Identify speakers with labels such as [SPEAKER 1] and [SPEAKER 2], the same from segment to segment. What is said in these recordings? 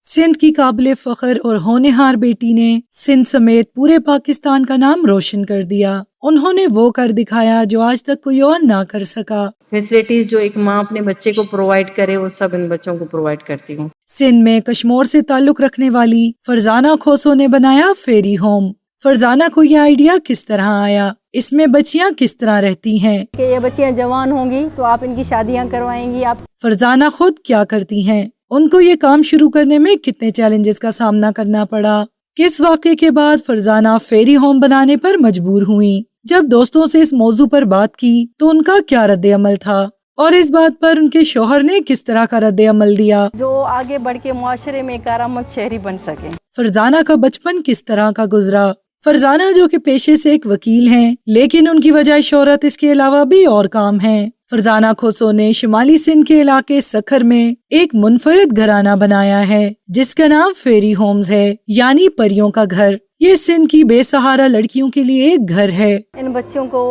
[SPEAKER 1] سندھ کی قابل فخر اور ہونہار بیٹی نے سندھ سمیت پورے پاکستان کا نام روشن کر دیا۔ انہوں نے وہ کر دکھایا جو آج تک کوئی اور نہ کر سکا۔
[SPEAKER 2] فیسلٹیز جو ایک ماں اپنے بچے کو پرووائڈ کرے وہ سب ان بچوں کو پرووائڈ کرتی ہوں۔
[SPEAKER 1] سندھ میں کشمور سے تعلق رکھنے والی فرزانہ کھوسو نے بنایا فیری ہوم۔ فرزانہ کو یہ آئیڈیا کس طرح آیا؟ اس میں بچیاں کس طرح رہتی ہیں؟
[SPEAKER 3] کہ یہ بچیاں جوان ہوں گی تو آپ ان کی شادیاں کروائیں گی۔ آپ
[SPEAKER 1] فرزانہ خود کیا کرتی ہیں؟ ان کو یہ کام شروع کرنے میں کتنے چیلنجز کا سامنا کرنا پڑا؟ کس واقعے کے بعد فرزانہ فیری ہوم بنانے پر مجبور ہوئیں؟ جب دوستوں سے اس موضوع پر بات کی تو ان کا کیا رد عمل تھا؟ اور اس بات پر ان کے شوہر نے کس طرح کا رد عمل دیا
[SPEAKER 3] جو آگے بڑھ کے معاشرے میں کارآمد شہری بن سکیں۔
[SPEAKER 1] فرزانہ کا بچپن کس طرح کا گزرا؟ فرزانہ جو کہ پیشے سے ایک وکیل ہیں لیکن ان کی وجہ شہرت اس کے علاوہ بھی اور کام ہیں۔ فرزانہ کھوسو نے شمالی سندھ کے علاقے سکھر میں ایک منفرد گھرانہ بنایا ہے جس کا نام فیری ہومز ہے، یعنی پریوں کا گھر۔ یہ سندھ کی بے سہارا لڑکیوں کے لیے ایک گھر ہے۔
[SPEAKER 3] ان بچوں کو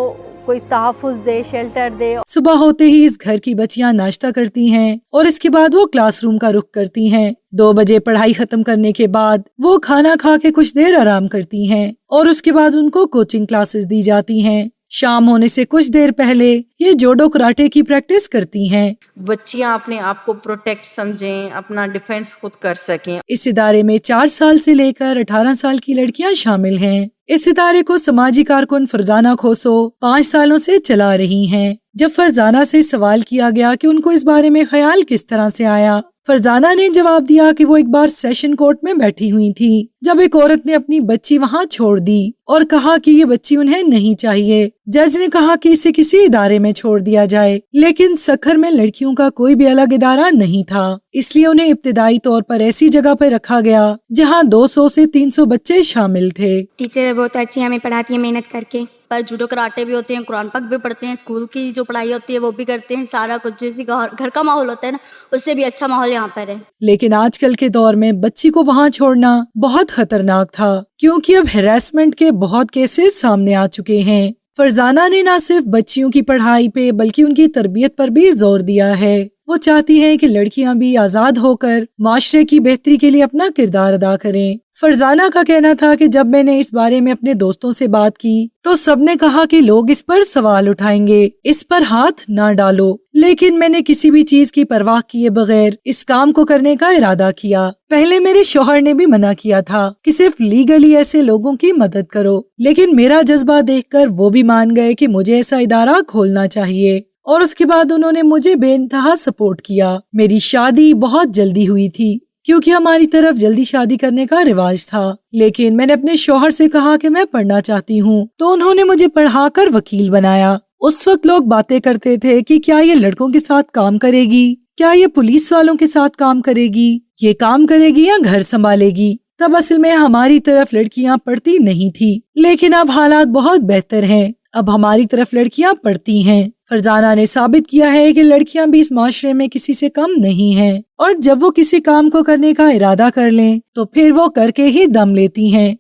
[SPEAKER 3] کوئی تحفظ دے، شیلٹر دے۔
[SPEAKER 1] صبح ہوتے ہی اس گھر کی بچیاں ناشتہ کرتی ہیں اور اس کے بعد وہ کلاس روم کا رخ کرتی ہیں۔ 2 بجے پڑھائی ختم کرنے کے بعد وہ کھانا کھا کے کچھ دیر آرام کرتی ہیں اور اس کے بعد ان کو کوچنگ کلاسز دی جاتی ہیں۔ شام ہونے سے کچھ دیر پہلے یہ جوڈو کراٹے کی پریکٹس کرتی ہیں۔
[SPEAKER 2] بچیاں اپنے آپ کو پروٹیکٹ سمجھیں، اپنا ڈیفینس خود کر سکیں۔
[SPEAKER 1] اس ادارے میں 4 سال سے لے کر 18 سال کی لڑکیاں شامل ہیں۔ اس ادارے کو سماجی کارکن فرزانہ کھوسو 5 سالوں سے چلا رہی ہیں۔ جب فرزانہ سے سوال کیا گیا کہ ان کو اس بارے میں خیال کس طرح سے آیا، فرزانہ نے جواب دیا کہ وہ ایک بار سیشن کورٹ میں بیٹھی ہوئی تھی جب ایک عورت نے اپنی بچی وہاں چھوڑ دی اور کہا کہ یہ بچی انہیں نہیں چاہیے۔ جج نے کہا کہ اسے کسی ادارے میں چھوڑ دیا جائے، لیکن سکھر میں لڑکیوں کا کوئی بھی الگ ادارہ نہیں تھا، اس لیے انہیں ابتدائی طور پر ایسی جگہ پر رکھا گیا جہاں 200 سے 300 بچے شامل تھے۔
[SPEAKER 4] ٹیچر بہت اچھی ہمیں پڑھاتی ہیں محنت کر کے، پر جوڈو کراٹے بھی ہوتے ہیں، قرآن پاک بھی پڑھتے ہیں، اسکول کی جو پڑھائی ہوتی ہے وہ بھی کرتے ہیں، سارا کچھ جیسے گھر کا ماحول ہوتا ہے نا اس سے بھی اچھا ماحول یہاں پر ہے۔
[SPEAKER 1] لیکن آج کل کے دور میں بچی کو وہاں چھوڑنا بہت خطرناک تھا کیونکہ اب ہراسمنٹ کے بہت کیسز سامنے آ چکے ہیں۔ فرزانہ نے نہ صرف بچیوں کی پڑھائی پہ بلکہ ان کی تربیت پر بھی زور دیا ہے۔ وہ چاہتی ہیں کہ لڑکیاں بھی آزاد ہو کر معاشرے کی بہتری کے لیے اپنا کردار ادا کریں۔ فرزانہ کا کہنا تھا کہ جب میں نے اس بارے میں اپنے دوستوں سے بات کی تو سب نے کہا کہ لوگ اس پر سوال اٹھائیں گے، اس پر ہاتھ نہ ڈالو، لیکن میں نے کسی بھی چیز کی پرواہ کیے بغیر اس کام کو کرنے کا ارادہ کیا۔ پہلے میرے شوہر نے بھی منع کیا تھا کہ صرف لیگلی ایسے لوگوں کی مدد کرو، لیکن میرا جذبہ دیکھ کر وہ بھی مان گئے کہ مجھے ایسا ادارہ کھولنا چاہیے، اور اس کے بعد انہوں نے مجھے بے انتہا سپورٹ کیا۔ میری شادی بہت جلدی ہوئی تھی کیونکہ ہماری طرف جلدی شادی کرنے کا رواج تھا، لیکن میں نے اپنے شوہر سے کہا کہ میں پڑھنا چاہتی ہوں تو انہوں نے مجھے پڑھا کر وکیل بنایا۔ اس وقت لوگ باتیں کرتے تھے کہ کیا یہ لڑکوں کے ساتھ کام کرے گی، کیا یہ پولیس والوں کے ساتھ کام کرے گی، یہ کام کرے گی یا گھر سنبھالے گی۔ تب اصل میں ہماری طرف لڑکیاں پڑھتی نہیں تھی، لیکن اب حالات بہت بہتر ہیں، اب ہماری طرف لڑکیاں پڑھتی ہیں۔ فرزانہ نے ثابت کیا ہے کہ لڑکیاں بھی اس معاشرے میں کسی سے کم نہیں ہیں، اور جب وہ کسی کام کو کرنے کا ارادہ کر لیں تو پھر وہ کر کے ہی دم لیتی ہیں۔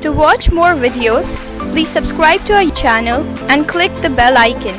[SPEAKER 5] To watch more videos, please subscribe to our channel and click the bell icon.